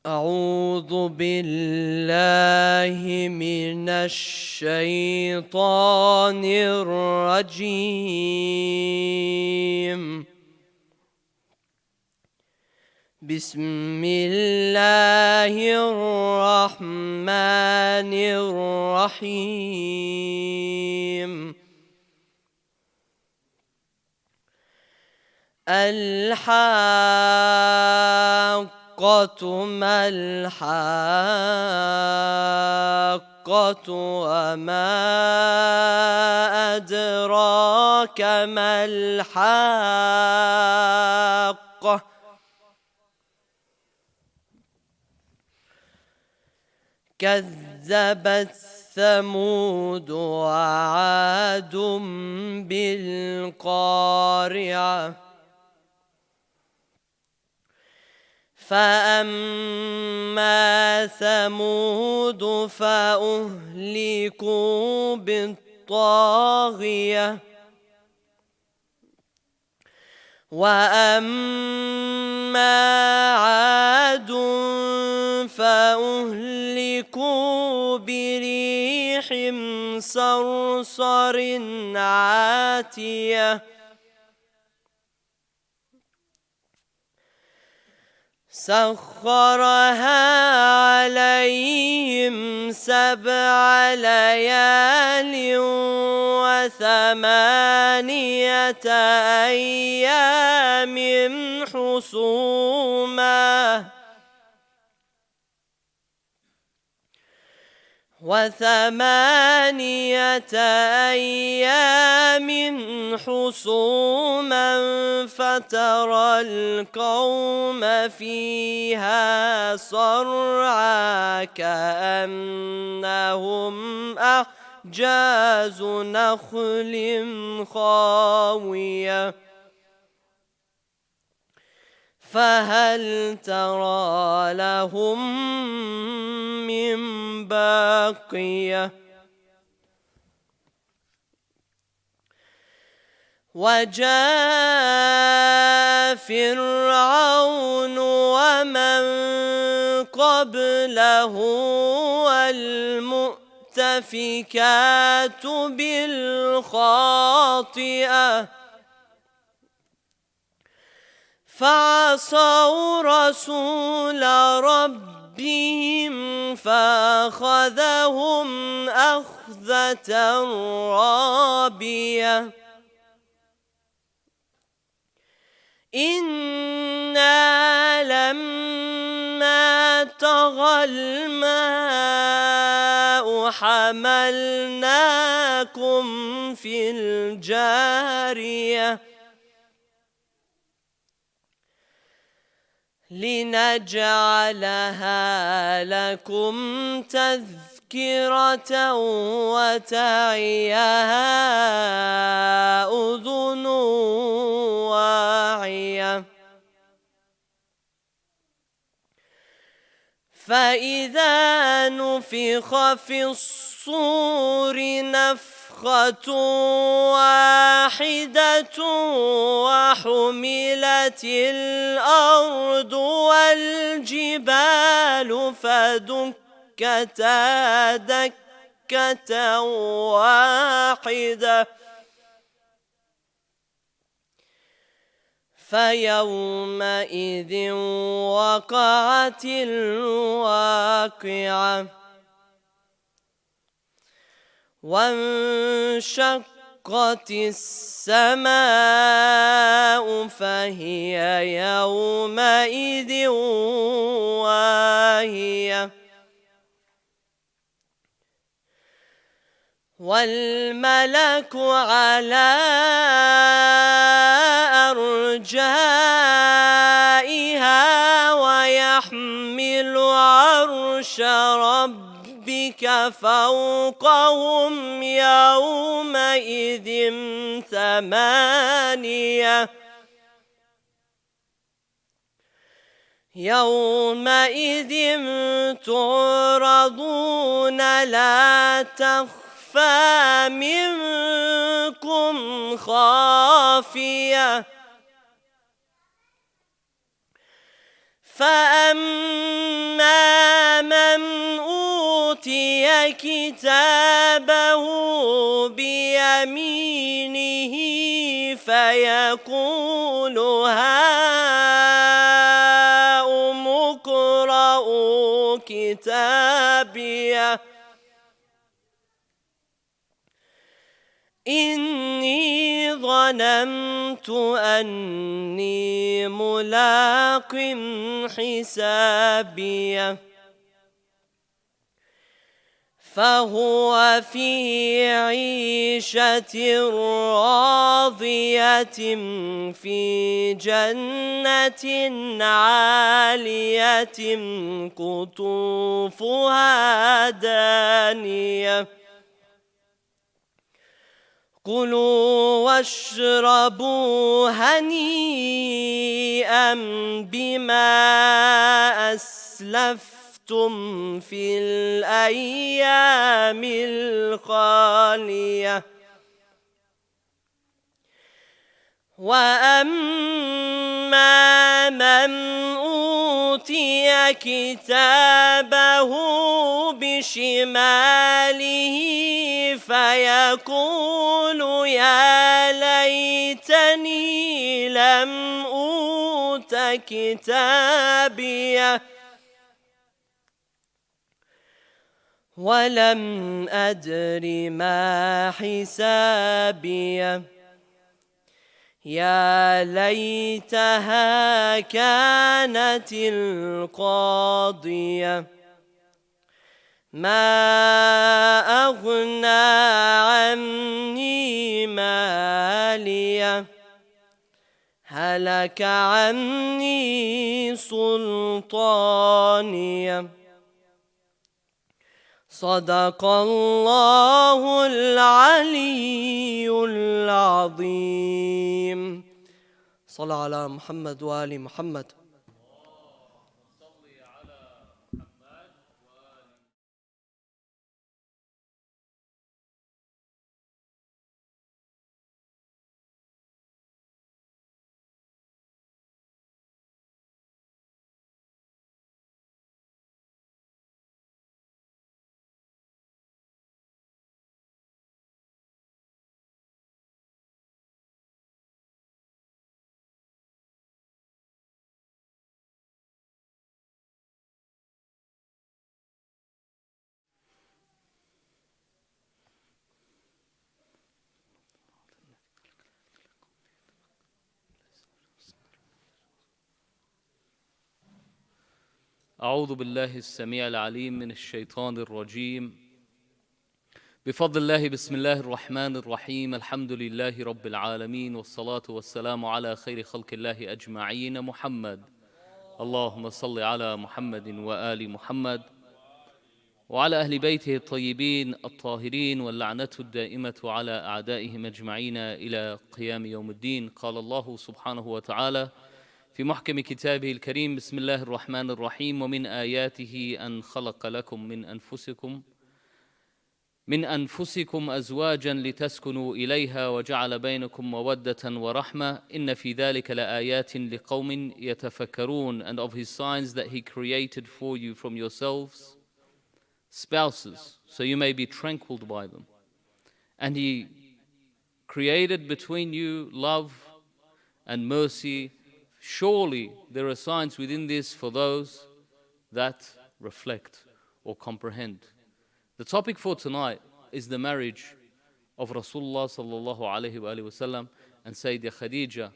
أعوذ بالله من الشيطان الرجيم. بسم الله الرحمن الرحيم. الحاقة ما الحاقة وما أدراك ما الحاقة. كذبت ثمود وعاد بالقارعة. فأما ثمود فأهلكوا بالطاغية. وأما عاد فأهلكوا بريح صرصر عاتية. سخرها عليهم 7 ليال و8 أيام حسوما. فترى القوم فيها صرعى كأنهم أعجاز نخل خاوية. فهل ترى لهم من باقية. وجاء فرعون ومن قبله والمؤتفكات بالخاطئة. فعصوا رسول ربهم فأخذهم أخذة رابية. إنا لما طغى الماء حملناكم في الجارية لنجعلها لكم تذكرة وتعيها أذن واعية. فإذا نفخ في الصور نفخة واحدة وحملت الأرض والجبال فدكتا دكة واحدة. فيومئذ وقعت الواقعة. وانشقت السماء فهي يومئذ واهية. والملك على أرجائها ويحمل عرش ربك فوقهم يومئذ 8. يومئذ تعرضون لا تخفى منكم خافية. فأما من أوتي كتابه بيمينه فيقول هاؤم اقرءوا كتابيه إني ظننت أني ملاق حسابيه فهو في عيشة راضية في جنة عالية قطوفها دانية كلوا واشربوا هنيئا بما أسلفتم في الأيام الخالية وأما من أوتي كتابه بشماله فيقول يا ليتني لم أوت كتابيه ولم أدر ما حسابيه يا ليتها كانت القاضية ما أغنى عني ماليه هلك عني سلطانيه صدق الله العلي العظيم. صلى على محمد وآل محمد. أعوذ بالله السميع العليم من الشيطان الرجيم. بفضل الله بسم الله الرحمن الرحيم. الحمد لله رب العالمين والصلاة والسلام على خير خلق الله أجمعين محمد. اللهم صل على محمد وآل محمد وعلى أهل بيته الطيبين الطاهرين واللعنة الدائمة على أعدائهم أجمعين إلى قيام يوم الدين. قال الله سبحانه وتعالى في محكم كتابه الكريم بسم الله الرحمن الرحيم ومن آياته أن خلق لكم من أنفسكم أزواجا لتسكنوا إليها وجعل بينكم مودة ورحمة إن في ذلك لآيات لقوم يتفكرون. And of his signs that he created for you from yourselves spouses so you may be tranquil by them, and he created between you love and mercy. Surely there are signs within this for those that reflect or comprehend. The topic for tonight is the marriage of Rasulullah sallallahu alayhi wa sallam and Sayeda Khadija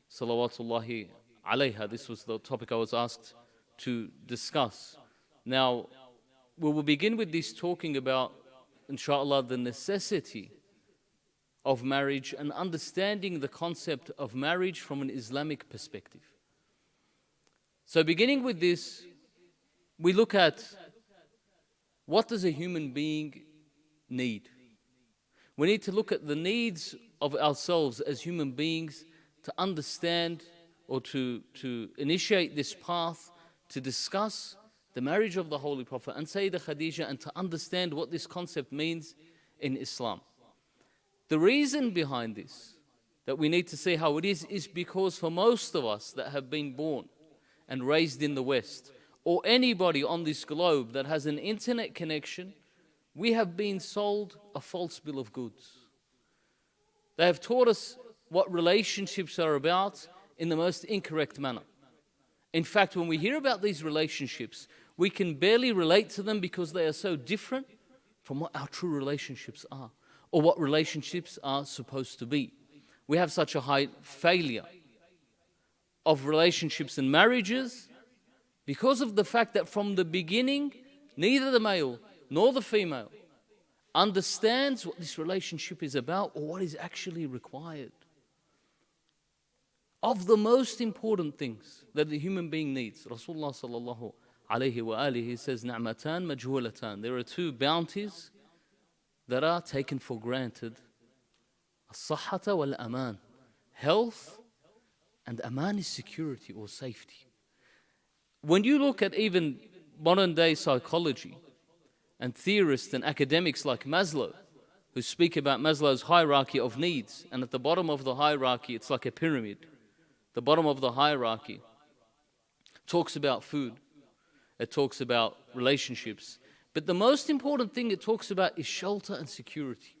salawatullahi alayha. This was the topic I was asked to discuss. Now, we will begin with this talking about, inshallah, the necessity of marriage and understanding the concept of marriage from an Islamic perspective. So beginning with this, we look at what does a human being need? We need to look at the needs of ourselves as human beings to understand or to initiate this path to discuss the marriage of the Holy Prophet and Sayeda Khadija and to understand what this concept means in Islam. The reason behind this, that we need to see how it is because for most of us that have been born and raised in the West, or anybody on this globe that has an internet connection, we have been sold a false bill of goods. They have taught us what relationships are about in the most incorrect manner. In fact, when we hear about these relationships, we can barely relate to them because they are so different from what our true relationships are, or what relationships are supposed to be. We have such a high failure of relationships and marriages because of the fact that from the beginning, neither the male nor the female understands what this relationship is about or what is actually required. Of the most important things that the human being needs, Rasulullah sallallahu alayhi wa alihi says, "Na'matan majhulatan." There are two bounties that are taken for granted: as-sahhata wal-aman, health, and aman is security or safety. When you look at even modern day psychology and theorists and academics like Maslow, who speak about Maslow's hierarchy of needs, and at the bottom of the hierarchy, it's like a pyramid. The bottom of the hierarchy talks about food, it talks about relationships, but the most important thing it talks about is shelter and security.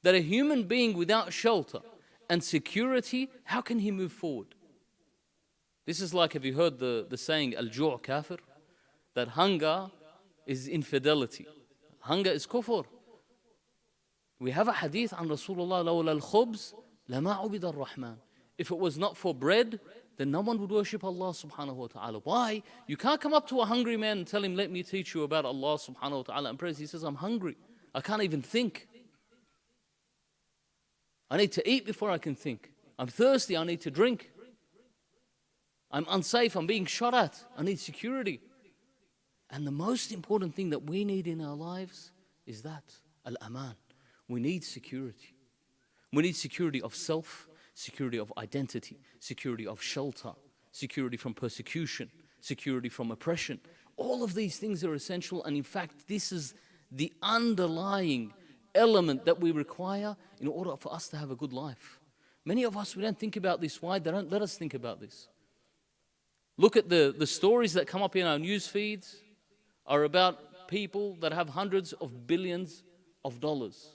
That a human being without shelter and security, how can he move forward? This is like, have you heard the saying, al-ju' kafir? That hunger is infidelity. Hunger is kufr. We have a hadith on Rasulullah, لَوْلَا الْخُبْزِ لَمَا عُبِدَ الرَّحْمَنِ. If it was not for bread, then no one would worship Allah subhanahu wa ta'ala. Why? You can't come up to a hungry man and tell him, let me teach you about Allah subhanahu wa ta'ala and praise. He says, I'm hungry. I can't even think. I need to eat before I can think. I'm thirsty. I need to drink. I'm unsafe. I'm being shot at. I need security. And the most important thing that we need in our lives is that, al-aman. We need security. We need security of self, security of identity, security of shelter, security from persecution, security from oppression. All of these things are essential, and in fact, this is the underlying element that we require in order for us to have a good life. Many of us, we don't think about this. Why? They don't let us think about this. Look at the stories that come up in our news feeds are about people that have hundreds of billions of dollars.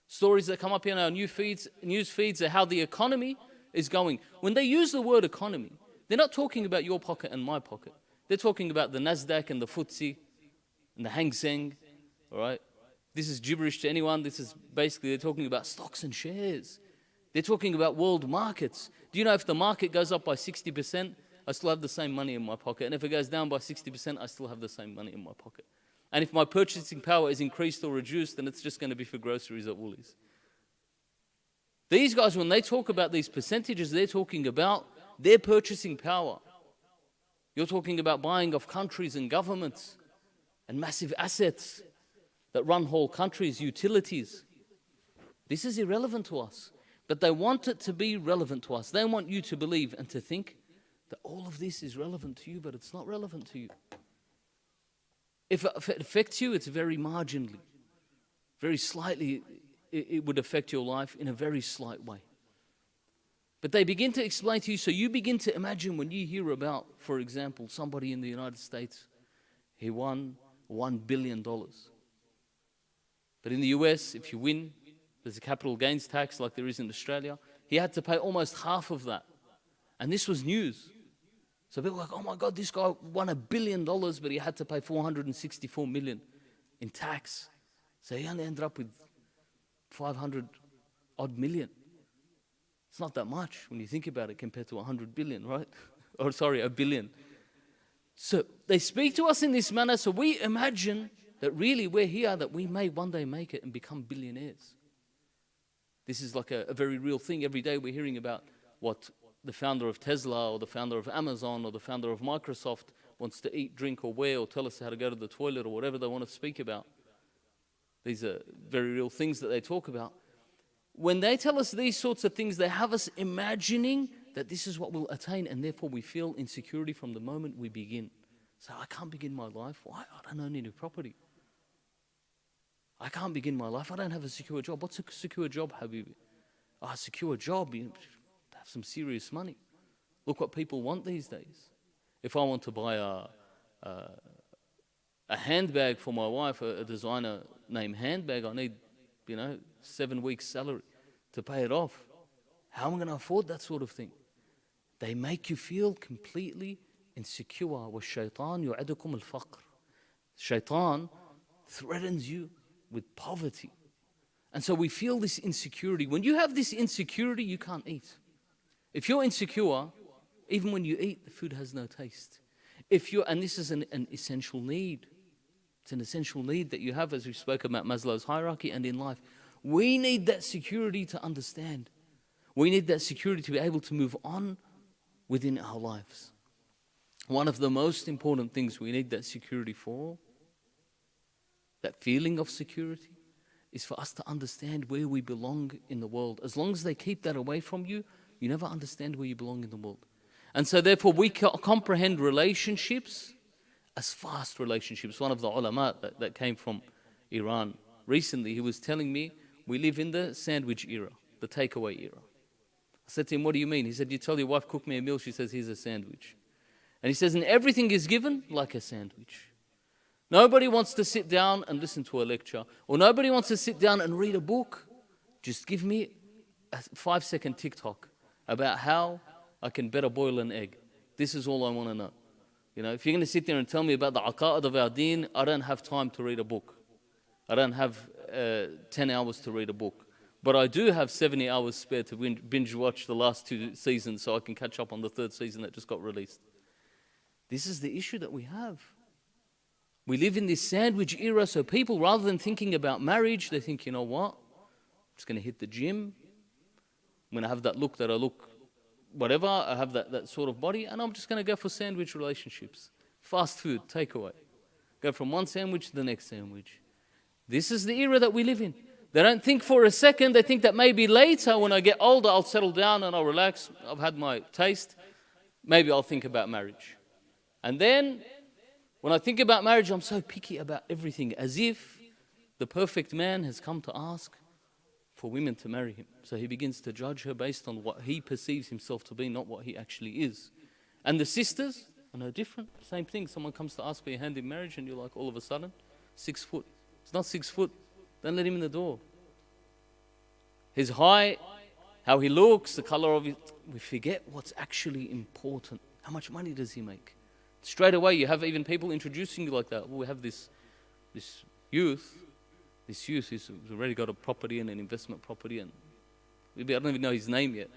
Stories that come up in our news feeds are how the economy is going. When they use the word economy, they're not talking about your pocket and my pocket. They're talking about the Nasdaq and the FTSE and the Hang Seng, all right? This is gibberish to anyone. This is basically, they're talking about stocks and shares. They're talking about world markets. Do you know if the market goes up by 60%, I still have the same money in my pocket. And if it goes down by 60%, I still have the same money in my pocket. And if my purchasing power is increased or reduced, then it's just going to be for groceries at Woolies. These guys, when they talk about these percentages, they're talking about their purchasing power. You're talking about buying of countries and governments and massive assets that run whole countries, utilities. This is irrelevant to us. But they want it to be relevant to us. They want you to believe and to think that all of this is relevant to you, but it's not relevant to you. If it affects you, it's very marginally, very slightly, it would affect your life in a very slight way. But they begin to explain to you, so you begin to imagine when you hear about, for example, somebody in the United States, he won $1 billion. But in the US, if you win, there's a capital gains tax like there is in Australia. He had to pay almost half of that. And this was news. So people were like, oh my God, this guy won $1 billion, but he had to pay 464 million in tax. So he only ended up with 500 odd million. It's not that much when you think about it compared to 100 billion, right? Or sorry, $1 billion. So they speak to us in this manner, so we imagine that really we're here, that we may one day make it and become billionaires. This is like a very real thing. Every day we're hearing about what the founder of Tesla or the founder of Amazon or the founder of Microsoft wants to eat, drink, or wear, or tell us how to go to the toilet, or whatever they want to speak about. These are very real things that they talk about. When they tell us these sorts of things, they have us imagining that this is what we'll attain, and therefore we feel insecurity from the moment we begin. So I can't begin my life. Why? I don't own any property. I can't begin my life. I don't have a secure job. What's a secure job, Habibi? A secure job, you have some serious money. Look what people want these days. If I want to buy a handbag for my wife, a designer name handbag, I need, 7 weeks salary to pay it off. How am I going to afford that sort of thing? They make you feel completely insecure. وَالشَّيْطَانُ يُعِدُكُمُ الْفَقْرِ. Shaitan threatens you with poverty. And so we feel this insecurity. When you have this insecurity, you can't eat. If you're insecure, even when you eat, the food has no taste. And this is an essential need. It's an essential need that you have, as we spoke about Maslow's hierarchy and in life. We need that security to understand. We need that security to be able to move on within our lives. One of the most important things we need that security for, that feeling of security, is for us to understand where we belong in the world. As long as they keep that away from you, you never understand where you belong in the world. And so therefore we comprehend relationships as fast relationships. One of the ulama that came from Iran recently, he was telling me, we live in the sandwich era, the takeaway era. I said to him, what do you mean? He said, you tell your wife, cook me a meal, she says, here's a sandwich. And he says, and everything is given like a sandwich. Nobody wants to sit down and listen to a lecture, or nobody wants to sit down and read a book. Just give me a 5-second TikTok about how I can better boil an egg. This is all I want to know. If you're going to sit there and tell me about the aqa'id of our deen, I don't have time to read a book. I don't have 10 hours to read a book. But I do have 70 hours spare to binge watch the last 2 seasons so I can catch up on the 3rd season that just got released. This is the issue that we have. We live in this sandwich era, so people, rather than thinking about marriage, they think, you know what? I'm just going to hit the gym. I'm going to have that look that I look, whatever. I have that sort of body, and I'm just going to go for sandwich relationships. Fast food, takeaway. Go from one sandwich to the next sandwich. This is the era that we live in. They don't think for a second. They think that maybe later, when I get older, I'll settle down and I'll relax. I've had my taste. Maybe I'll think about marriage. And then, when I think about marriage, I'm so picky about everything, as if the perfect man has come to ask for women to marry him. So he begins to judge her based on what he perceives himself to be, not what he actually is. And the sisters are no different. Same thing. Someone comes to ask for your hand in marriage, and you're like, all of a sudden, 6 foot. It's not 6 foot. Don't let him in the door. His height, how he looks, the color of it. We forget what's actually important. How much money does he make? Straight away, you have even people introducing you like that. Well, we have this youth. This youth who's already got a property and an investment property, and I don't even know his name yet.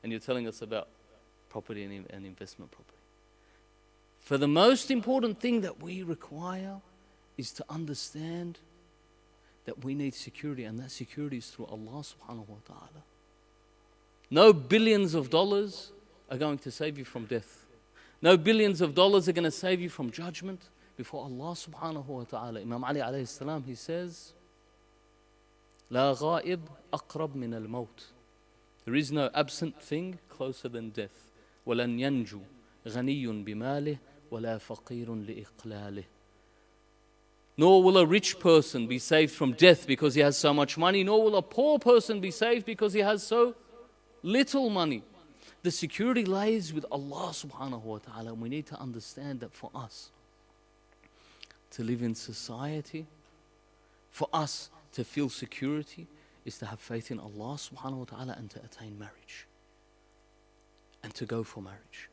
And you're telling us about property and investment property. For the most important thing that we require is to understand that we need security, and that security is through Allah subhanahu wa ta'ala. No billions of dollars are going to save you from death. No billions of dollars are going to save you from judgment before Allah subhanahu wa ta'ala. Imam Ali alayhi salam, he says, La ghaib aqrab min al-maut. There is no absent thing closer than death. وَلَنْ يَنْجُ غَنِيٌّ بِمَالِهِ وَلَا فَقِيرٌ لِإِقْلَالِهِ. Nor will a rich person be saved from death because he has so much money, nor will a poor person be saved because he has so little money. The security lies with Allah subhanahu wa ta'ala, and we need to understand that for us to live in society, for us to feel security, is to have faith in Allah subhanahu wa ta'ala and to attain marriage and to go for marriage.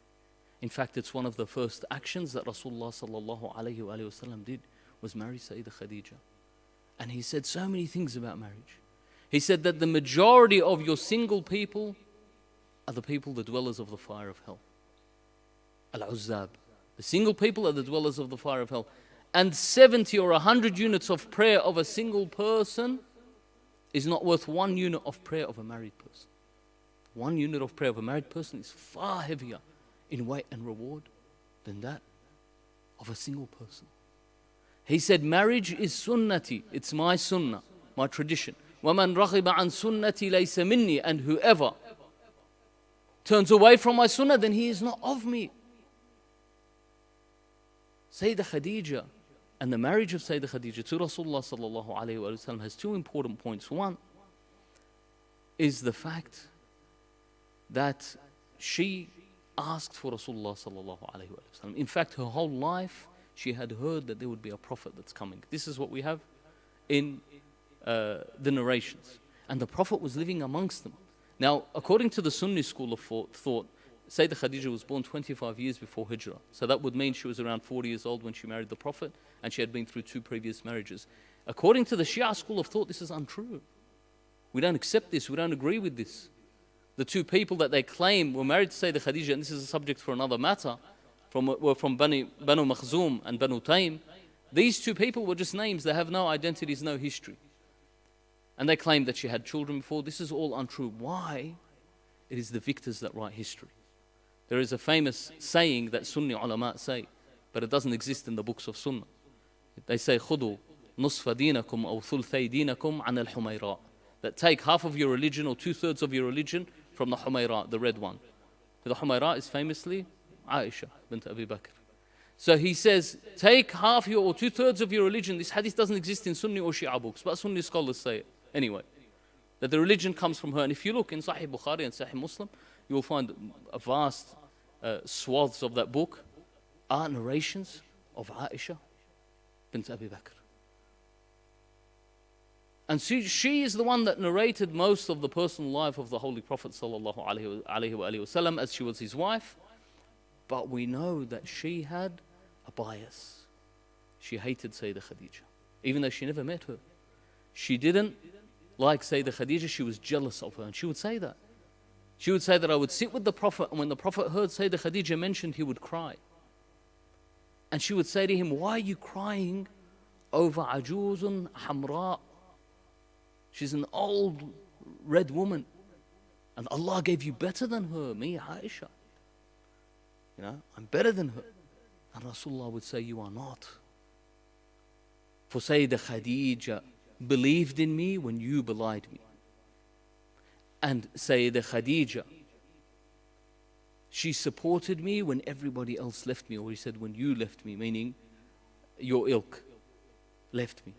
In fact, it's one of the first actions that Rasulullah sallallahu alayhi wa sallam did, was marry Sayeda Khadija. And he said so many things about marriage. He said that the majority of your single people are the people, the dwellers of the fire of hell. Al-Uzzab. The single people are the dwellers of the fire of hell. And 70 or 100 units of prayer of a single person is not worth 1 unit of prayer of a married person. 1 unit of prayer of a married person is far heavier in weight and reward than that of a single person. He said, marriage is sunnati, it's my sunnah, my tradition. وَمَنْ رَغِبَ عَنْ سُنَّتِي لَيْسَ مِنِّي. And whoever turns away from my sunnah, then he is not of me. Sayeda Khadija and the marriage of Sayeda Khadija to Rasulullah sallallahu alayhi wa sallam has 2 important points. One is the fact that she asked for Rasulullah sallallahu alayhi wa sallam. In fact, her whole life, she had heard that there would be a prophet that's coming. This is what we have in the narrations. And the Prophet was living amongst them. Now, according to the Sunni school of thought, Sayeda Khadija was born 25 years before Hijrah. So that would mean she was around 40 years old when she married the Prophet, and she had been through 2 previous marriages. According to the Shia school of thought, this is untrue. We don't accept this, we don't agree with this. The 2 people that they claim were married to Sayeda Khadija, and this is a subject for another matter, were from Banu Makhzum and Banu Taym. These 2 people were just names, they have no identities, no history. And they claim that she had children before. This is all untrue. Why? It is the victors that write history. There is a famous saying that Sunni ulama say, but it doesn't exist in the books of Sunnah. They say, خُذُوا نُصْفَ دِينَكُمْ أَوْ ثُلْثَيْ دِينَكُمْ عَنَ الْحُمَيْرَاءِ. That take half of your religion or 2/3 of your religion from the Humayra, the red one. The Humayra is famously Aisha bint Abi Bakr. So he says, take half your or 2/3 of your religion. This hadith doesn't exist in Sunni or Shia books, but Sunni scholars say it. Anyway, that the religion comes from her. And if you look in Sahih Bukhari and Sahih Muslim, you will find a vast swaths of that book are narrations of Aisha bint Abi Bakr. And she is the one that narrated most of the personal life of the Holy Prophet sallallahu alaihi wasallam, as she was his wife. But we know that she had a bias. She hated Sayeda Khadija, even though she never met her. She didn't like Sayeda Khadija, she was jealous of her, and she would say that. She would say that I would sit with the Prophet, and when the Prophet heard Sayeda Khadija mentioned, he would cry. And she would say to him, why are you crying over Ajuzun Hamra? She's an old red woman, and Allah gave you better than her, me, Aisha. You know, I'm better than her. And Rasulullah would say, you are not. For Sayeda Khadija believed in me when you belied me. And Sayeda Khadija, she supported me when everybody else left me. Or he said, when you left me, meaning your ilk left me.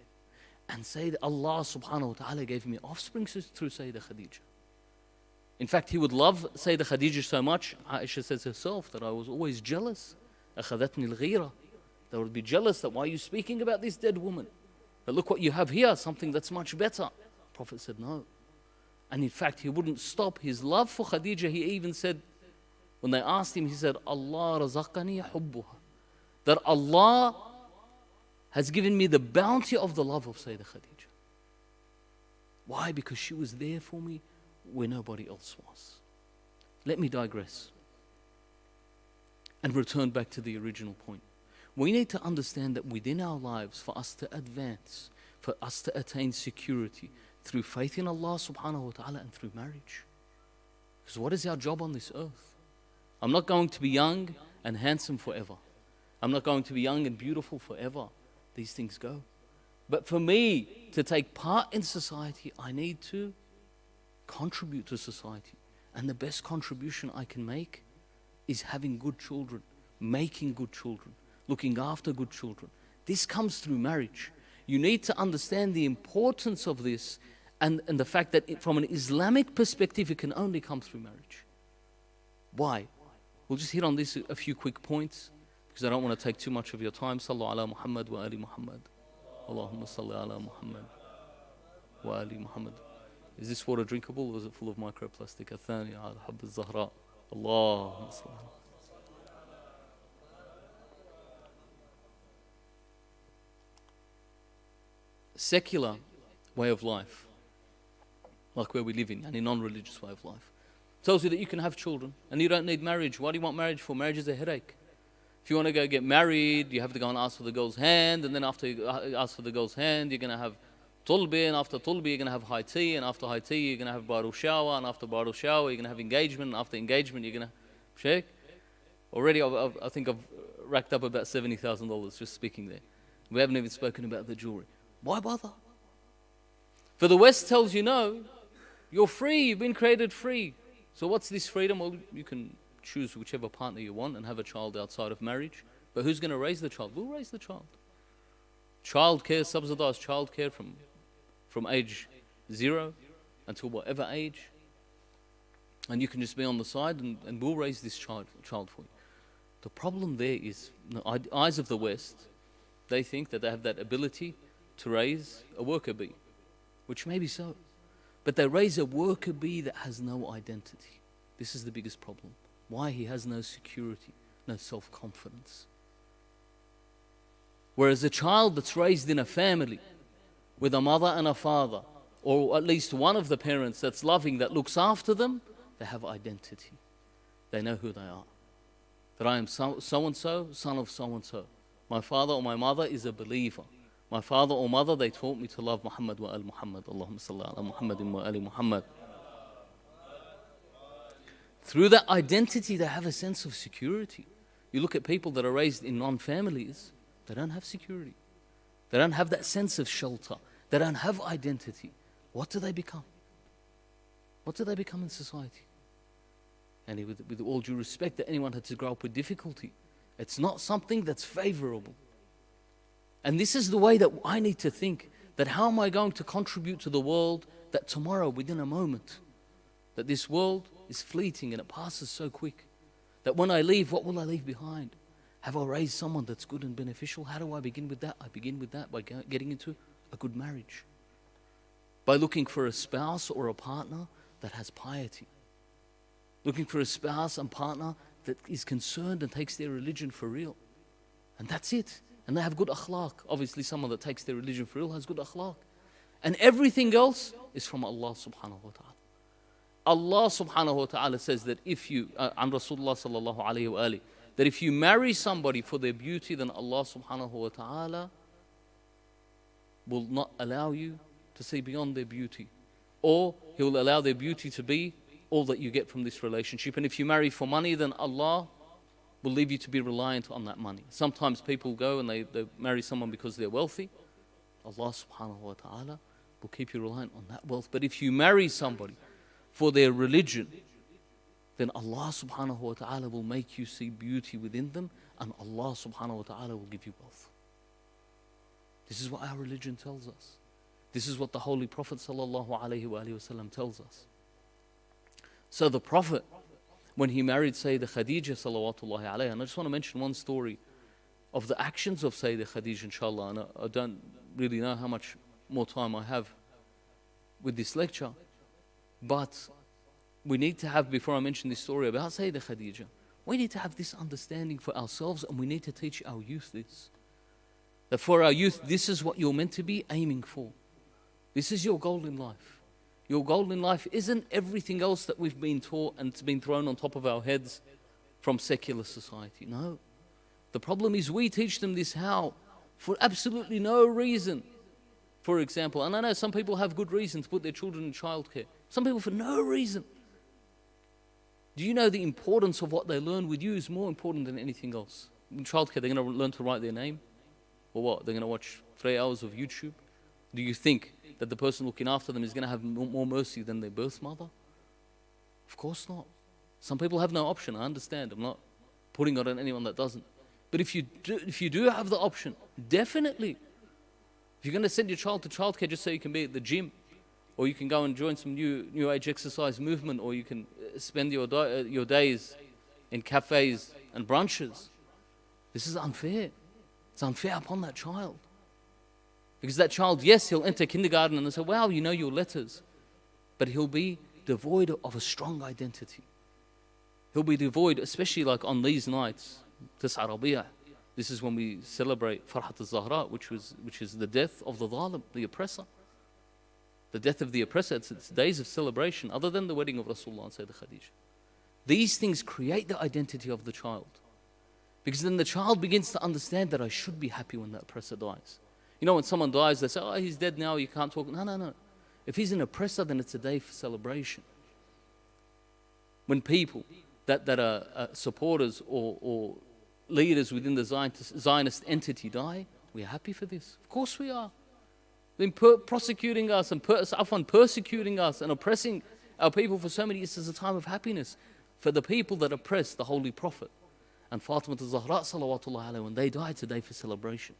And Allah subhanahu wa ta'ala gave me offspring through Sayeda Khadija. In fact, he would love Sayeda Khadija so much, Aisha says herself, that I was always jealous. أخذتني الغيرة. They would be jealous that why are you speaking about this dead woman? But look what you have here, something that's much better. Prophet said no. And in fact, he wouldn't stop his love for Khadija. He even said, when they asked him, he said, Allah razaqani hubbuha. That Allah has given me the bounty of the love of Sayeda Khadija. Why? Because she was there for me where nobody else was. Let me digress and return back to the original point. We need to understand that within our lives, for us to advance, for us to attain security through faith in Allah subhanahu wa ta'ala and through marriage. Because what is our job on this earth? I'm not going to be young and handsome forever. I'm not going to be young and beautiful forever. These things go. But for me to take part in society, I need to contribute to society. And the best contribution I can make is having good children, making good children, looking after good children. This comes through marriage. You need to understand the importance of this and the fact that from an Islamic perspective, it can only come through marriage. Why? We'll just hit on this a few quick points because I don't want to take too much of your time. Sallu ala Muhammad wa ali Muhammad. Allahumma salli ala Muhammad wa ali Muhammad. Is this water drinkable or is it full of microplastic? Athani ala Habb al-Zahra. Allahumma salli. Secular way of life, like where we live in, and a non-religious way of life, tells you that you can have children and you don't need marriage. Why do you want marriage for? Marriage is a headache. If you want to go get married, you have to go and ask for the girl's hand, and then after you ask for the girl's hand, you're going to have tulbi, and after tulbi, you're going to have high tea, and after high tea, you're going to have bridal shower, and after bridal shower, you're going to have engagement, and after engagement, you're going to shake. Already, I think I've racked up about $70,000 just speaking there. We haven't even spoken about the jewelry. Why bother? For the West tells you no, you're free, you've been created free. So what's this freedom? Well, you can choose whichever partner you want and have a child outside of marriage. But who's going to raise the child? We'll raise the child. Childcare, subsidized childcare from age 0 until whatever age. And you can just be on the side and we'll raise this child for you. The problem there is, the eyes of the West, they think that they have that ability to raise a worker bee, which may be so. But they raise a worker bee that has no identity. This is the biggest problem. Why? He has no security, no self-confidence. Whereas a child that's raised in a family with a mother and a father, or at least one of the parents that's loving, that looks after them, they have identity. They know who they are. That I am so-and-so, son of so-and-so. My father or my mother is a believer. My father or mother, they taught me to love Muhammad wa al Muhammad. Allahumma salli ala Muhammadin wa ali Muhammad. Through that identity, they have a sense of security. You look at people that are raised in non-families, they don't have security. They don't have that sense of shelter. They don't have identity. What do they become? What do they become in society? And with all due respect, that anyone had to grow up with difficulty. It's not something that's favorable. And this is the way that I need to think, that how am I going to contribute to the world that tomorrow, within a moment, that this world is fleeting and it passes so quick, that when I leave, what will I leave behind? Have I raised someone that's good and beneficial? How do I begin with that? I begin with that by getting into a good marriage, by looking for a spouse or a partner that has piety, looking for a spouse and partner that is concerned and takes their religion for real. And that's it. And they have good akhlaq. Obviously, someone that takes their religion for real has good akhlaq. And everything else is from Allah subhanahu wa ta'ala. Allah subhanahu wa ta'ala says that if you, and Rasulullah sallallahu alayhi wa alihi, that if you marry somebody for their beauty, then Allah subhanahu wa ta'ala will not allow you to see beyond their beauty. Or He will allow their beauty to be all that you get from this relationship. And if you marry for money, then Allah will leave you to be reliant on that money. Sometimes people go and they marry someone because they're wealthy. Allah subhanahu wa ta'ala will keep you reliant on that wealth. But if you marry somebody for their religion, then Allah subhanahu wa ta'ala will make you see beauty within them, and Allah subhanahu wa ta'ala will give you wealth. This is what our religion tells us. This is what the Holy Prophet sallallahu alayhi wa sallam tells us. So the Prophet, when he married Sayeda Khadija salawatullahi alayha, and I just want to mention one story of the actions of Sayeda Khadija, inshallah, and I don't really know how much more time I have with this lecture, but we need to have, before I mention this story about Sayeda Khadija, we need to have this understanding for ourselves, and we need to teach our youth this. That for our youth, this is what you're meant to be aiming for. This is your goal in life. Your goal in life isn't everything else that we've been taught and it's been thrown on top of our heads from secular society. No. The problem is we teach them this how? For absolutely no reason. For example, and I know some people have good reason to put their children in childcare. Some people for no reason. Do you know the importance of what they learn with you is more important than anything else? In childcare, they're going to learn to write their name? Or what? They're going to watch 3 hours of YouTube? Do you think that the person looking after them is going to have more mercy than their birth mother? Of course not. Some people have no option, I understand. I'm not putting it on anyone that doesn't. But if you do have the option, definitely. If you're going to send your child to childcare just so you can be at the gym, or you can go and join some new age exercise movement, or you can spend your days in cafes and brunches, this is unfair. It's unfair upon that child. Because that child, yes, he'll enter kindergarten and they'll say, wow, you know your letters. But he'll be devoid of a strong identity. He'll be devoid, especially like on these nights, Tis'a Rabi'ah. This is when we celebrate Farhat al-Zahra, which is the death of the zalim, the oppressor. The death of the oppressor, it's days of celebration, other than the wedding of Rasulullah and Sayeda Khadija. These things create the identity of the child. Because then the child begins to understand that I should be happy when the oppressor dies. You know, when someone dies, they say, oh, he's dead now, you can't talk. No. If he's an oppressor, then it's a day for celebration. When people that are supporters or leaders within the Zionist entity die, we are happy for this. Of course we are. Then prosecuting us and persecuting us and oppressing our people for so many years is a time of happiness. For the people that oppress the Holy Prophet and Fatima al-Zahra salawatullah alayha, when they die, it's a day for celebration.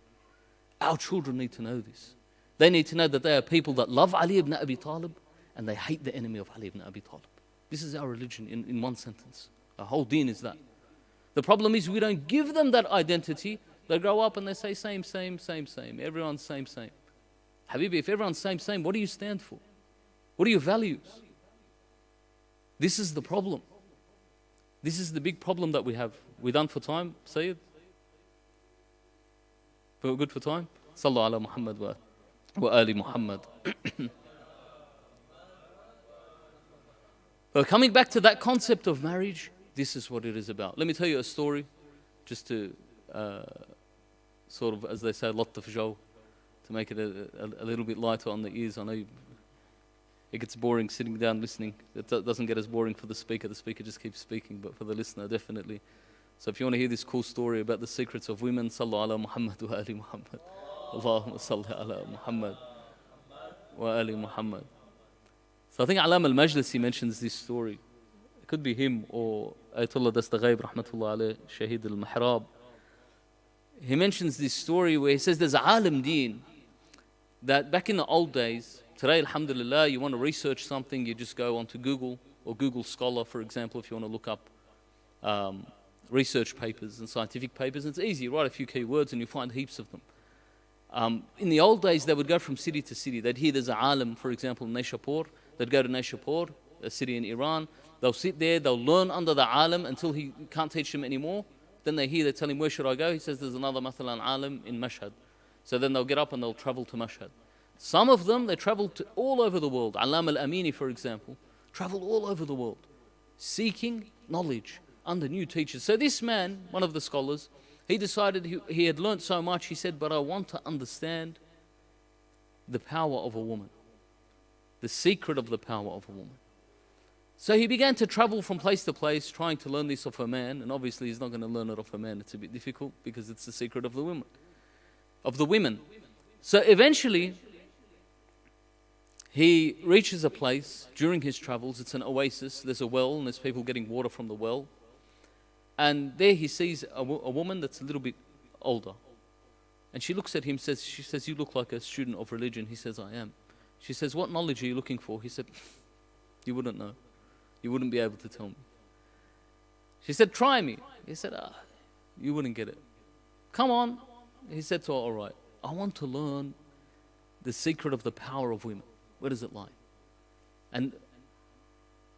Our children need to know this. They need to know that they are people that love Ali ibn Abi Talib and they hate the enemy of Ali ibn Abi Talib. This is our religion in one sentence. The whole deen is that. The problem is we don't give them that identity. They grow up and they say same, same, same, same. Everyone's same, same. Habibi, if everyone's same, same, what do you stand for? What are your values? This is the problem. This is the big problem that we have. We done for time, Sayyid? We're good for time? Sallu ala Muhammad wa ali Muhammad. But coming back to that concept of marriage, this is what it is about. Let me tell you a story, just to sort of, as they say, lattaf jow, to make it a little bit lighter on the ears. I know it gets boring sitting down listening. It doesn't get as boring for the speaker just keeps speaking, but for the listener, definitely. So if you want to hear this cool story about the secrets of women, sallu ala Muhammad wa ali Muhammad. Allahumma salli ala Muhammad wa ali Muhammad. So I think Alam al-Majlisi mentions this story. It could be him or Ayatollah Dastaghaib, rahmatullah alayh, Shahid al-Mihrab. He mentions this story where he says there's a alim deen that back in the old days, today, alhamdulillah, you want to research something, you just go onto Google or Google Scholar, for example, if you want to look up research papers and scientific papers. It's easy, you write a few keywords and you find heaps of them. In the old days, they would go from city to city. They'd hear there's a alim, for example, in Nishapur. They'd go to Nishapur, a city in Iran. They'll sit there, they'll learn under the alim until he can't teach them anymore. Then they tell him, where should I go? He says, there's another mathalan alim in Mashhad. So then they'll get up and they'll travel to Mashhad. Some of them, they travel all over the world. Alam al-Amini, for example, traveled all over the world, seeking knowledge under new teachers. So this man, one of the scholars, he decided he had learnt so much, he said, but I want to understand the power of a woman, the secret of the power of a woman. So he began to travel from place to place, trying to learn this off a man, and obviously he's not going to learn it off a man. It's a bit difficult because it's the secret of the women. So eventually, he reaches a place during his travels. It's an oasis. There's a well, and there's people getting water from the well. And there he sees a woman that's a little bit older. And she looks at him, she says, you look like a student of religion. He says, I am. She says, what knowledge are you looking for? He said, you wouldn't know. You wouldn't be able to tell me. She said, try me. He said, you wouldn't get it. Come on. He said to her, all right, I want to learn the secret of the power of women. Where does it lie? And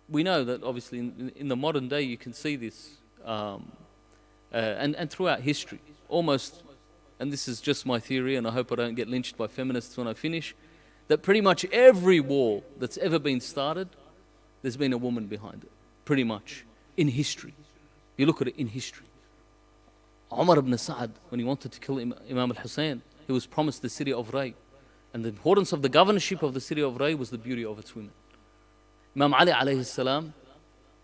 we know that obviously in the modern day you can see this and throughout history almost, and this is just my theory and I hope I don't get lynched by feminists when I finish, that pretty much every war that's ever been started, there's been a woman behind it, pretty much, in history. You look at it in history. Umar ibn Sa'ad, when he wanted to kill Imam al-Hussein, he was promised the city of Ray. And the importance of the governorship of the city of Ray was the beauty of its women. Imam Ali alayhi salam,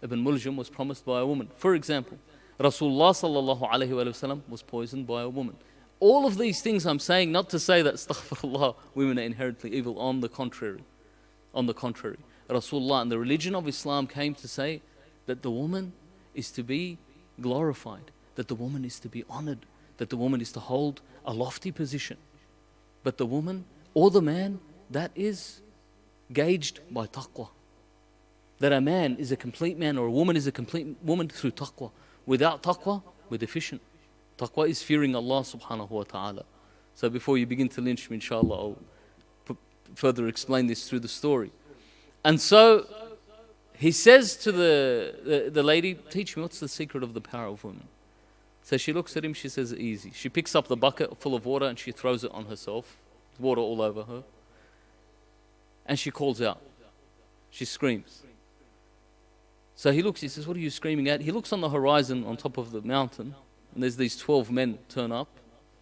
Ibn Muljam, was promised by a woman. For example, Rasulullah sallallahu alayhi wa sallam was poisoned by a woman. All of these things I'm saying, not to say that, astaghfirullah, women are inherently evil. On the contrary. On the contrary. Rasulullah and the religion of Islam came to say that the woman is to be glorified, that the woman is to be honored, that the woman is to hold a lofty position. But the woman or the man, that is gauged by taqwa. That a man is a complete man or a woman is a complete woman through taqwa. Without taqwa, we're deficient. Taqwa is fearing Allah subhanahu wa ta'ala. So before you begin to lynch me, inshallah, I'll further explain this through the story. And so he says to the lady, teach me, what's the secret of the power of women? So she looks at him, she says, easy. She picks up the bucket full of water and she throws it on herself, water all over her. And she calls out. She screams. So he looks, he says, what are you screaming at? He looks on the horizon on top of the mountain, and there's these 12 men turn up.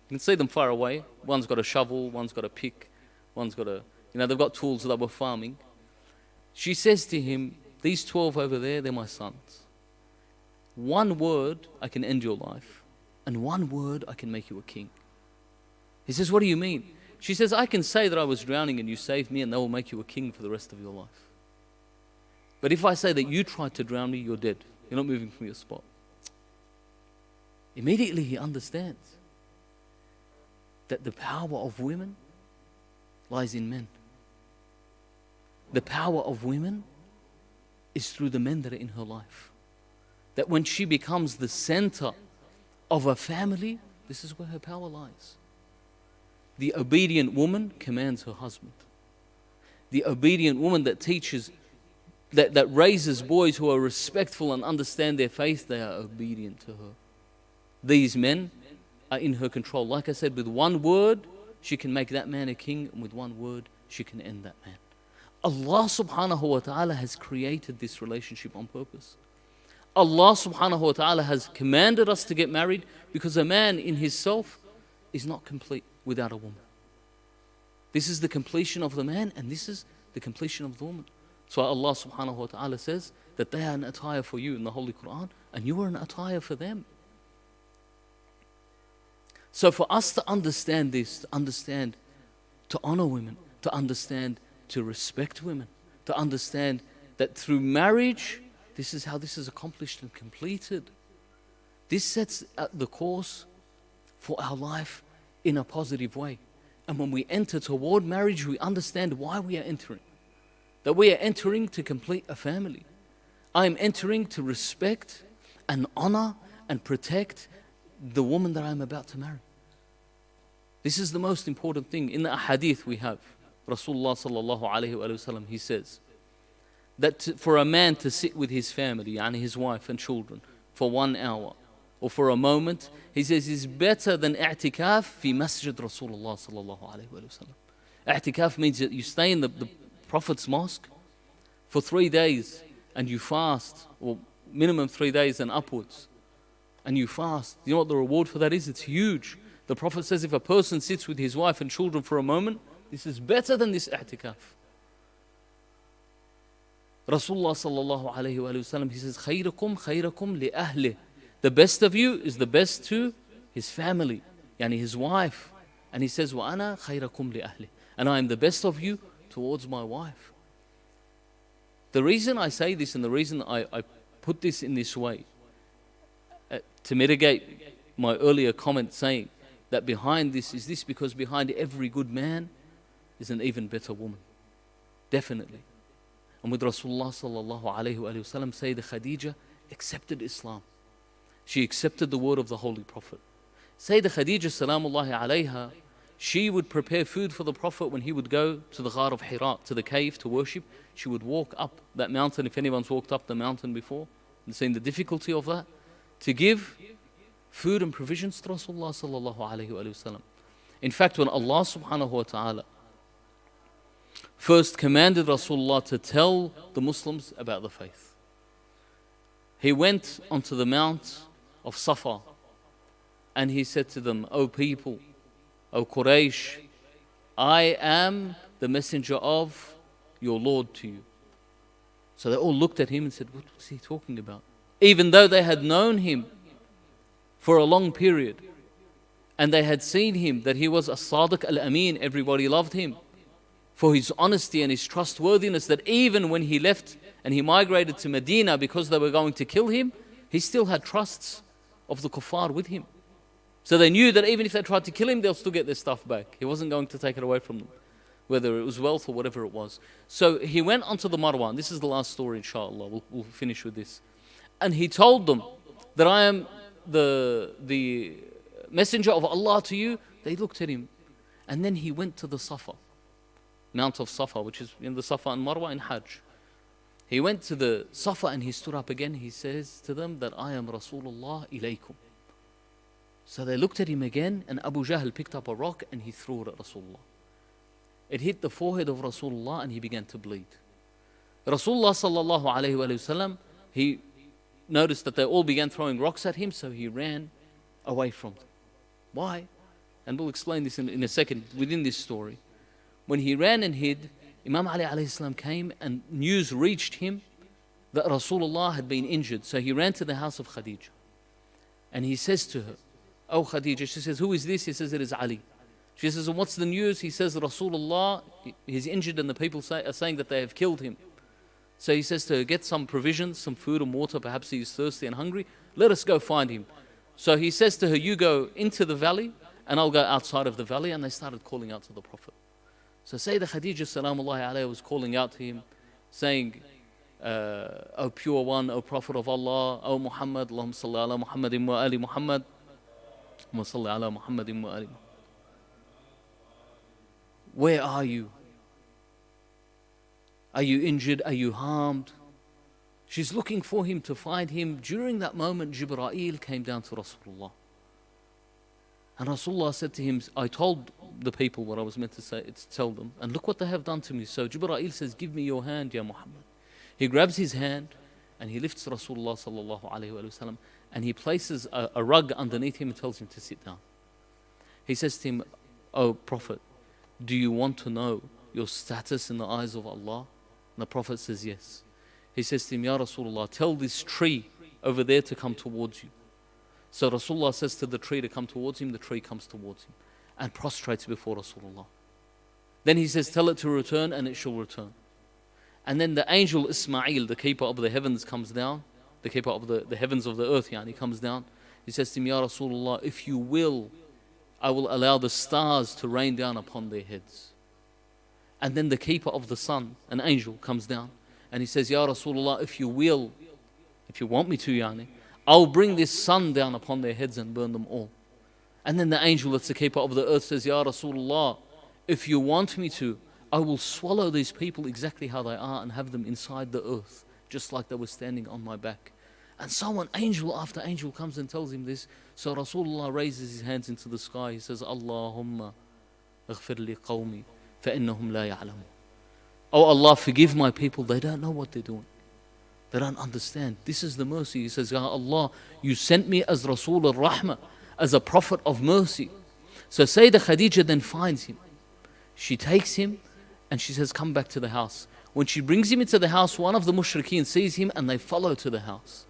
You can see them far away. One's got a shovel, one's got a pick, one's got they've got tools that were farming. She says to him, these 12 over there, they're my sons. One word, I can end your life. And one word, I can make you a king. He says, what do you mean? She says, I can say that I was drowning and you saved me and they will make you a king for the rest of your life. But if I say that you tried to drown me, you're dead. You're not moving from your spot. Immediately he understands that the power of women lies in men. The power of women is through the men that are in her life. That when she becomes the center of a family, this is where her power lies. The obedient woman commands her husband. The obedient woman that teaches, that raises boys who are respectful and understand their faith, they are obedient to her. These men are in her control. Like I said, with one word, she can make that man a king, and with one word, she can end that man. Allah subhanahu wa ta'ala has created this relationship on purpose. Allah subhanahu wa ta'ala has commanded us to get married because a man in himself is not complete without a woman. This is the completion of the man, and this is the completion of the woman. So Allah subhanahu wa ta'ala says that they are an attire for you in the Holy Quran, and you are an attire for them. So for us to understand this, to understand, to honor women, to understand, to respect women, to understand that through marriage, this is how this is accomplished and completed. This sets the course for our life in a positive way. And when we enter toward marriage, we understand why we are entering. That we are entering to complete a family. I am entering to respect and honor and protect the woman that I am about to marry. This is the most important thing. In the hadith we have, Rasulullah sallallahu alayhi wa sallam, he says that for a man to sit with his family and his wife and children for 1 hour or for a moment, he says is better than i'tikaf fi masjid Rasulullah sallallahu alayhi wa sallam. I'tikaf means that you stay in the Prophet's mosque for 3 days and you fast, or minimum 3 days and upwards, and you fast. You know what the reward for that is? It's huge. The Prophet says if a person sits with his wife and children for a moment, this is better than this i'tikaf. Rasulullah sallallahu alayhi wa sallam, he says, khayrakum li ahli. The best of you is the best to his family, yani his wife. And he says, wa ana khayrakum li ahli. And I am the best of you towards my wife. The reason I say this and the reason I put this in this way, to mitigate my earlier comment saying that behind this is this, because behind every good man is an even better woman. Definitely. And with Rasulullah sallallahu alayhi wa sallam, Sayeda Khadija accepted Islam. She accepted the word of the Holy Prophet. Sayeda Khadija salamullahi alayha, she would prepare food for the Prophet when he would go to the Ghar of Hira, to the cave to worship. She would walk up that mountain, if anyone's walked up the mountain before and seen the difficulty of that, to give food and provisions to Rasulullah sallallahu alayhi wa sallam. In fact, when Allah subhanahu wa ta'ala first commanded Rasulullah to tell the Muslims about the faith, he went onto the mount of Safa and he said to them, O people, O Quraysh, I am the messenger of your Lord to you. So they all looked at him and said, what was he talking about? Even though they had known him for a long period and they had seen him, that he was a Sadiq al-Amin, everybody loved him for his honesty and his trustworthiness, that even when he left and he migrated to Medina because they were going to kill him, he still had trusts of the kuffar with him. So they knew that even if they tried to kill him, they'll still get their stuff back. He wasn't going to take it away from them, whether it was wealth or whatever it was. So he went onto the Marwan. This is the last story, inshallah. We'll finish with this. And he told them that I am the messenger of Allah to you. They looked at him. And then he went to the Safa, Mount of Safa, which is in the Safa and Marwa in Hajj. He went to the Safa and he stood up again. He says to them that I am Rasulullah ilaykum. So they looked at him again, and Abu Jahl picked up a rock and he threw it at Rasulullah. It hit the forehead of Rasulullah and he began to bleed. Rasulullah sallallahu alayhi wa sallam, he noticed that they all began throwing rocks at him, so he ran away from them. Why? And we'll explain this in a second within this story. When he ran and hid, Imam Ali alayhi salam came and news reached him that Rasulullah had been injured. So he ran to the house of Khadija. And he says to her, Oh Khadija, she says, who is this? He says, it is Ali. She says, and what's the news? He says, Rasulullah, he's injured and the people are saying that they have killed him. So he says to her, get some provisions, some food and water, perhaps he is thirsty and hungry. Let us go find him. So he says to her, you go into the valley and I'll go outside of the valley. And they started calling out to the Prophet. So Sayeda Khadija salamullahi alayha was calling out to him, saying, O pure one, O Prophet of Allah, O Muhammad, Allahumma salli ala Muhammadin wa ali Muhammad, Allahumma salli ala Muhammadin wa ali Muhammad. Where are you? Are you injured? Are you harmed? She's looking for him, to find him. During that moment, Jibreel came down to Rasulullah. And Rasulullah said to him, I told the people what I was meant to say, to tell them, and look what they have done to me. So Jibreel says, give me your hand, Ya Muhammad. He grabs his hand and he lifts Rasulullah sallallahu alayhi wa sallam, and he places a rug underneath him and tells him to sit down. He says to him, O Prophet, do you want to know your status in the eyes of Allah? And the Prophet says, yes. He says to him, Ya Rasulullah, tell this tree over there to come towards you. So Rasulullah says to the tree to come towards him, the tree comes towards him and prostrates before Rasulullah. Then he says, tell it to return, and it shall return. And then the angel Ismail, the keeper of the heavens, comes down, the keeper of the heavens of the earth, he comes down. He says to him, Ya Rasulullah, if you will, I will allow the stars to rain down upon their heads. And then the keeper of the sun, an angel, comes down. And he says, Ya Rasulullah, if you will, if you want me to, I'll bring this sun down upon their heads and burn them all. And then the angel that's the keeper of the earth says, Ya Rasulullah, if you want me to, I will swallow these people exactly how they are and have them inside the earth, just like they were standing on my back. And so on, angel after angel comes and tells him this. So Rasulullah raises his hands into the sky. He says, Allahumma aghfir li qawmi fa innahum la ya'lamun. Oh Allah, forgive my people, they don't know what they're doing. They don't understand. This is the mercy. He says, Ya Allah, you sent me as Rasul al-Rahmah, as a prophet of mercy. So Sayeda Khadija then finds him. She takes him and she says, come back to the house. When she brings him into the house, one of the mushrikeen sees him and they follow to the house.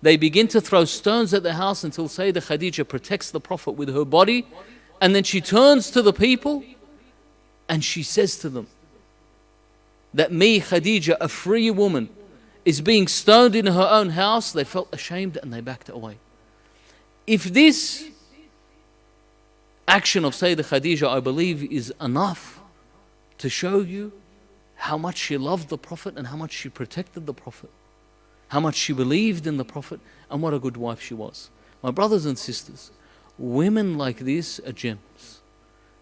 They begin to throw stones at the house until Sayeda Khadija protects the Prophet with her body. And then she turns to the people and she says to them that me, Khadija, a free woman, is being stoned in her own house. They felt ashamed and they backed away. If this action of Sayeda Khadija, I believe, is enough to show you how much she loved the Prophet and how much she protected the Prophet, how much she believed in the Prophet, and what a good wife she was. My brothers and sisters, women like this are gems.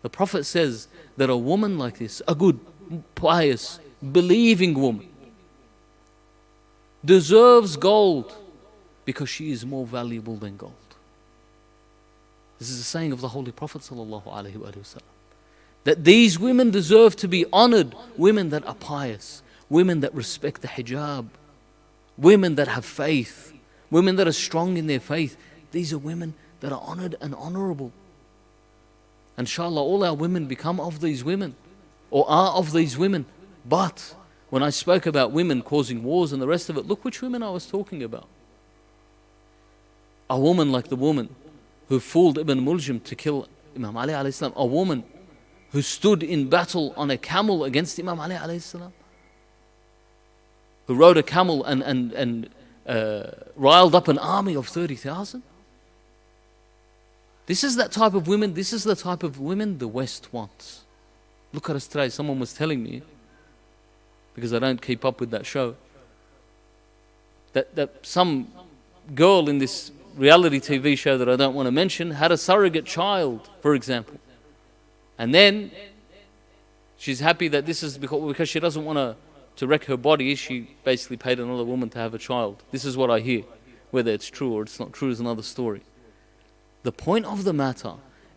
The Prophet says that a woman like this, a good, pious, believing woman, deserves gold because she is more valuable than gold. This is a saying of the Holy Prophet ﷺ, that these women deserve to be honored, women that are pious, women that respect the hijab, women that have faith, women that are strong in their faith. These are women that are honored and honorable. Inshallah, all our women become of these women, or are of these women. But when I spoke about women causing wars and the rest of it, look which women I was talking about. A woman like the woman who fooled Ibn Muljim to kill Imam Ali alayhi salam, a woman who stood in battle on a camel against Imam Ali alayhi salam, who rode a camel and riled up an army of 30,000. This is that type of women, this is the type of women the West wants. Look at us today. Someone was telling me, because I don't keep up with that show, that some girl in this reality TV show that I don't want to mention had a surrogate child, for example. And then she's happy that this is because she doesn't want to wreck her body. She basically paid another woman to have a child. This is what I hear. Whether it's true or it's not true is another story. The point of the matter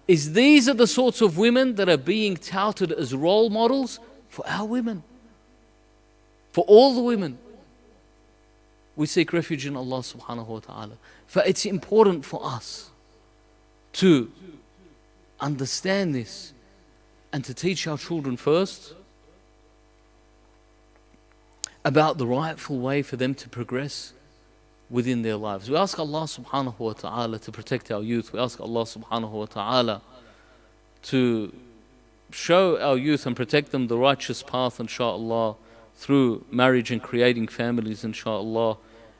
is these are the sorts of women that are being touted as role models for our women. For all the women. We seek refuge in Allah subhanahu wa ta'ala. For it's important for us to understand this and to teach our children first about the rightful way for them to progress within their lives. We ask Allah subhanahu wa ta'ala to protect our youth. We ask Allah subhanahu wa ta'ala to show our youth and protect them the righteous path, inshaAllah, through marriage and creating families, inshaAllah,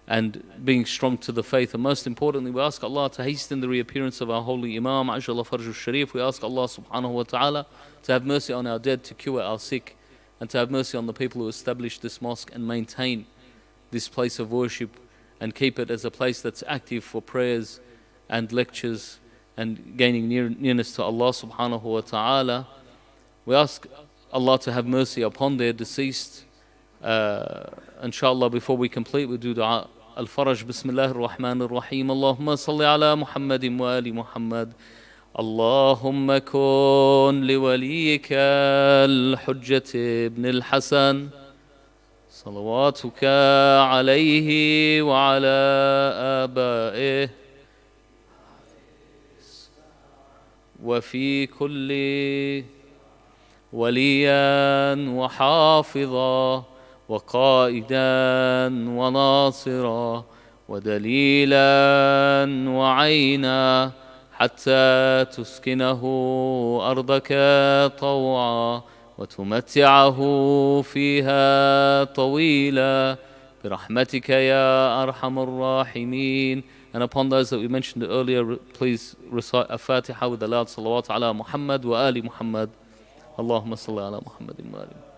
and being strong to the faith. And most importantly, we ask Allah to hasten the reappearance of our holy Imam, Ajala Farjul Sharif. We ask Allah subhanahu wa ta'ala to have mercy on our dead, to cure our sick, and to have mercy on the people who established this mosque and maintain this place of worship and keep it as a place that's active for prayers and lectures and gaining nearness to Allah subhanahu wa ta'ala. We ask Allah to have mercy upon their deceased. Inshallah, before we complete, we do dua al-faraj. Bismillah ar-Rahman ar-Rahim. Allahumma salli ala Muhammadin wa ali Muhammad. اللهم كن لوليك الحجة ابن الحسن صلواتك عليه وعلى آبائه وفي كل وليا وحافظا وقائدا وناصرا ودليلا وعينا حتى تسكنه أرضك طوعا وتمتعه فيها طويلا برحمتك يا أرحم الراحمين. And upon those that we mentioned earlier, please recite a Fatiha with the loud salawat ala Muhammad wa ali Muhammad. Allahumma salli ala Muhammadin wa ali.